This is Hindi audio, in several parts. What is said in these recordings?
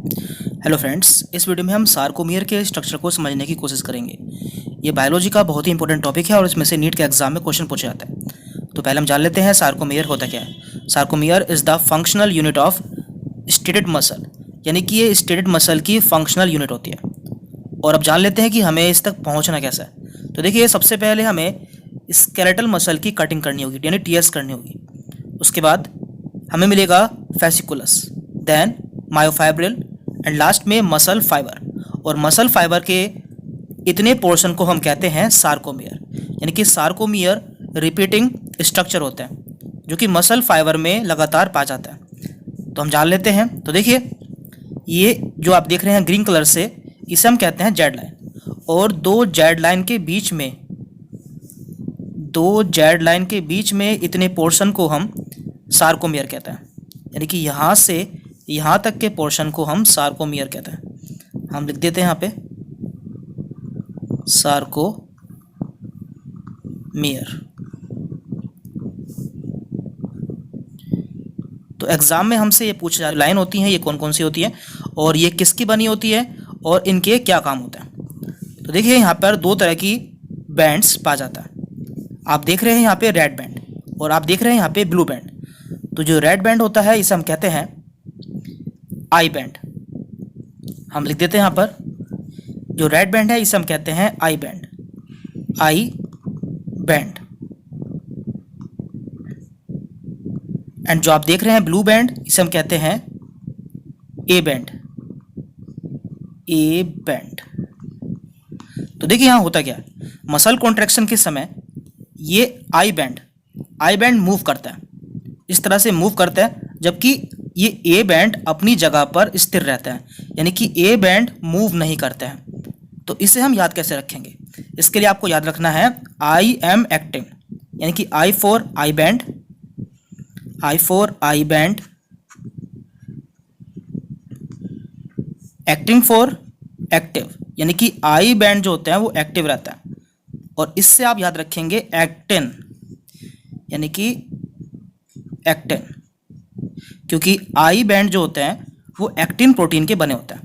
हेलो फ्रेंड्स, इस वीडियो में हम सार्कोमियर के स्ट्रक्चर को समझने की कोशिश करेंगे। ये बायोलॉजी का बहुत ही इंपॉर्टेंट टॉपिक है और इसमें से नीट के एग्जाम में क्वेश्चन पूछे जाता है। तो पहले हम जान लेते हैं सार्कोमियर होता क्या है। Sarcomere is the functional unit of stated muscle, यानी कि ये स्टेटेड मसल की फंक्शनल यूनिट होती है। और अब जान लेते हैं कि हमें इस तक पहुँचना कैसा है। तो देखिए, सबसे पहले हमें स्केलेटल मसल की कटिंग करनी होगी, यानी टीएस करनी होगी। उसके बाद हमें मिलेगा fasciculus, then myofibril and last में मसल फाइबर। और मसल फाइबर के इतने पोर्शन को हम कहते हैं सार्कोमियर, यानी कि सार्कोमियर रिपीटिंग स्ट्रक्चर होते हैं जो कि मसल फाइबर में लगातार पाया जाता है। तो हम जान लेते हैं। तो देखिए, ये जो आप देख रहे हैं ग्रीन कलर से, इसे हम कहते हैं जेड लाइन। और दो जेड लाइन के बीच में इतने पोर्शन को हम सार्कोमियर कहते हैं, यानी कि यहाँ से यहाँ तक के पोर्शन को हम सार्कोमियर कहते हैं। हम लिख देते हैं यहाँ पे सार्कोमियर। तो एग्जाम में हमसे ये पूछा जाए लाइन होती हैं, ये कौन कौन सी होती है और ये किसकी बनी होती है और इनके क्या काम होते हैं। तो देखिए, यहाँ पर दो तरह की बैंड्स पाया जाता है। आप देख रहे हैं यहाँ पे रेड बैंड और आप देख रहे हैं यहाँ पे ब्लू बैंड। तो जो रेड बैंड होता है इसे हम कहते हैं आई बैंड। हम लिख देते हैं यहाँ पर, जो रेड बैंड है इसे हम कहते हैं I band, I band. And जो आप देख रहे हैं ब्लू बैंड, इसे हम कहते हैं ए बैंड, ए बैंड। तो देखिए, यहाँ होता क्या है, मसल कॉन्ट्रैक्शन के समय ये आई बैंड मूव करता है, इस तरह से मूव करता है, जबकि ये ए बैंड अपनी जगह पर स्थिर रहता है, यानी कि ए बैंड मूव नहीं करता है। तो इसे हम याद कैसे रखेंगे? इसके लिए आपको याद रखना है आई एम एक्टिंग, यानी कि I for I band, acting for active, यानी कि आई बैंड जो होता है वो एक्टिव रहता है। और इससे आप याद रखेंगे एक्टिन, यानी कि एक्टिन, क्योंकि आई बैंड जो होते हैं वो एक्टिन प्रोटीन के बने होते हैं।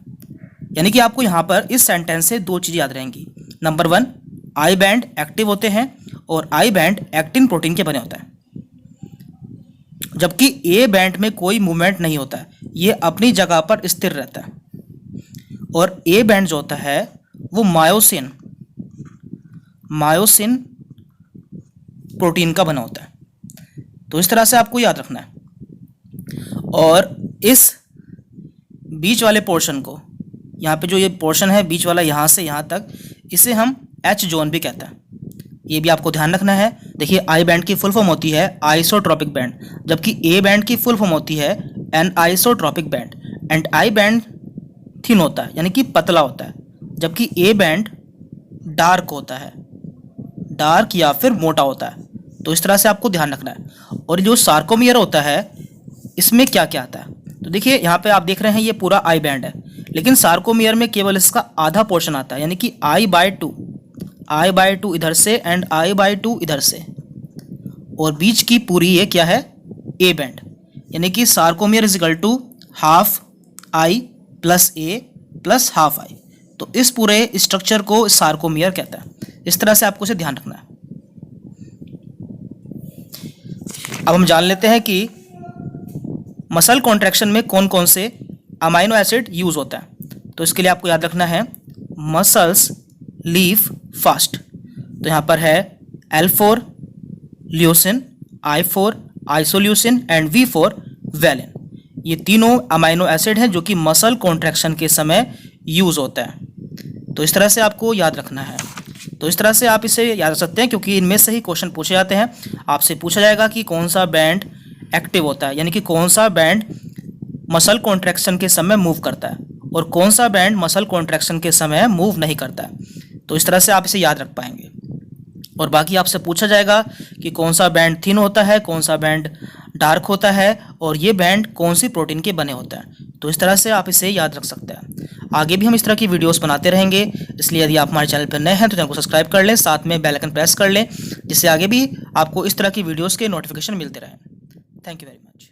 यानी कि आपको यहाँ पर इस सेंटेंस से दो चीज़ें याद रहेंगी। नंबर 1, आई बैंड एक्टिव होते हैं और आई बैंड एक्टिन प्रोटीन के बने होता है, जबकि ए बैंड में कोई मूवमेंट नहीं होता है, ये अपनी जगह पर स्थिर रहता है। और ए बैंड जो होता है वो मायोसिन प्रोटीन का बना होता है। तो इस तरह से आपको याद रखना है। और इस बीच वाले पोर्शन को, यहाँ पे जो ये पोर्शन है बीच वाला, यहाँ से यहाँ तक, इसे हम एच जोन भी कहते हैं। ये भी आपको ध्यान रखना है। देखिए, आई बैंड की फुल फॉर्म होती है आइसोट्रोपिक बैंड, जबकि ए बैंड की फुल फॉर्म होती है anisotropic band. And I band thin होता है, यानी कि पतला होता है, जबकि ए बैंड डार्क होता है, डार्क या फिर मोटा होता है। तो इस तरह से आपको ध्यान रखना है। और जो सार्कोमियर होता है इसमें क्या क्या आता है? तो देखिए, यहाँ पे आप देख रहे हैं ये पूरा आई बैंड है, लेकिन सार्कोमियर में केवल इसका आधा पोर्शन आता है, यानी कि I/2 इधर से एंड I/2 इधर से। और बीच की पूरी ये क्या है? ए बैंड, यानी कि sarcomere is equal to half I plus A plus half I. तो इस पूरे स्ट्रक्चर को सार्कोमियर कहता है। इस तरह से आपको इसे ध्यान रखना है। अब हम जान लेते हैं कि मसल कॉन्ट्रैक्शन में कौन कौन से अमाइनो एसिड यूज होता है। तो इसके लिए आपको याद रखना है मसल्स लीव फास्ट। तो यहाँ पर है L4 leucine, I4 isoleucine and V4 valine. ये तीनों अमाइनो एसिड हैं जो कि मसल कॉन्ट्रैक्शन के समय यूज होता है। तो इस तरह से आपको याद रखना है। तो इस तरह से आप इसे याद रख सकते हैं, क्योंकि इनमें से ही क्वेश्चन पूछे जाते हैं। आपसे पूछा जाएगा कि कौन सा बैंड एक्टिव होता है, यानी कि कौन सा बैंड मसल कॉन्ट्रैक्शन के समय मूव करता है और कौन सा बैंड मसल कॉन्ट्रैक्शन के समय मूव नहीं करता है। तो इस तरह से आप इसे याद रख पाएंगे। और बाकी आपसे पूछा जाएगा कि कौन सा बैंड थिन होता है, कौन सा बैंड डार्क होता है और ये बैंड कौन सी प्रोटीन के बने होते हैं। तो इस तरह से आप इसे याद रख सकते हैं। आगे भी हम इस तरह की वीडियोस बनाते रहेंगे, इसलिए यदि आप हमारे चैनल पर नए हैं तो चैनल को सब्सक्राइब कर लें, साथ में बेल आइकन प्रेस कर लें, जिससे आगे भी आपको इस तरह की वीडियोस के नोटिफिकेशन मिलते रहें। Thank you very much.